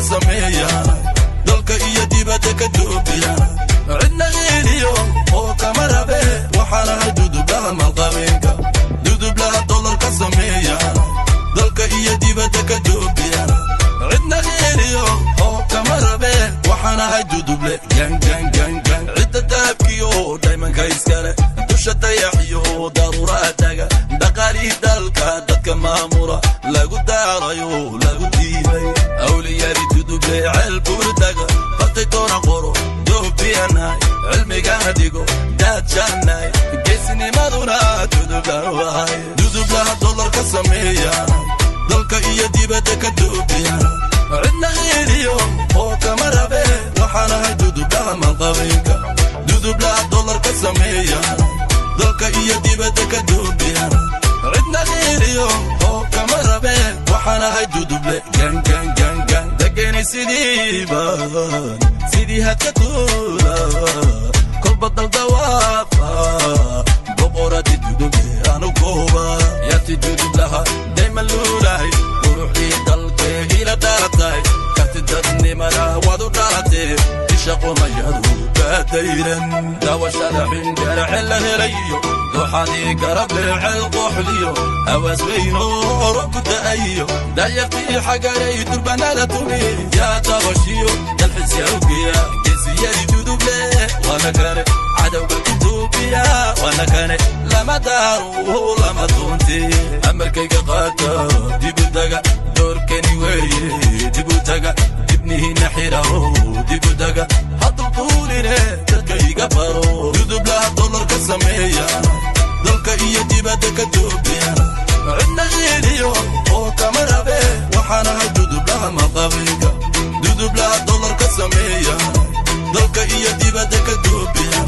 sameeya dalka iyo dibadda ka doobiya cidna geeliyo oo kama rabe waxaana dudublaha maalqabeenka dudublaha dollarka sameeya dalka iyo dibadda ka doobiya cidna geeliyo oo kama rabe waxaana duduble gang gang gang gang cidda dahabkiyo daymanka iskale dusha dayaxiyo daruuraadaga dhaqaalii dalka dadka maamula lagu daarayo lagu diibay awliyaari duduble ceel buurdaga fatay doona qoro doobiyanay cilmigana dhigo daadjaanay geesinimaduna dudublahay dudublaha dollarka sameeya dalka iyo dibadda ka doobiya cidna geeliyo oo kama rabe waxaana dudublaha maalqabeenka dudublaha dollarka sameeya dalka iyo dibadda ka doobiya cidna geeliyo oo kama rabe waxaana duduble gang gang gang gang degeni sidii hadka tuula kolba daldawaaqa boqoradi duduble anu kooba yati dudublaha dayman luulahay quruxdii dalkee ila dhalatay karti dadnimada wadu dhalatee isha qomayadu baadayran dawashada xinjara xella helayo duxadii garab leecel qoxliyo hawaas weyno roobku da'ayo dayartii xagaray durbanada tumi yaa dabashiyo dalxis yawgiya geesiyadii duduble waana kane cadowga kutoobiya waana kane lama daaru lama doonte amarkayga qaata dibudaga doorkani weeye dibutaga dibnihiina xiraho dibudaga hadultuuline dadkayga baro dudublaha dollarka sameeya dalka iyo dibadda ka doobiya cidna geeliyo oo kama rabe waxaana dudublaha maalqabeenka dudublaha dollarka sameeya dalka iyo dibadda ka doobiya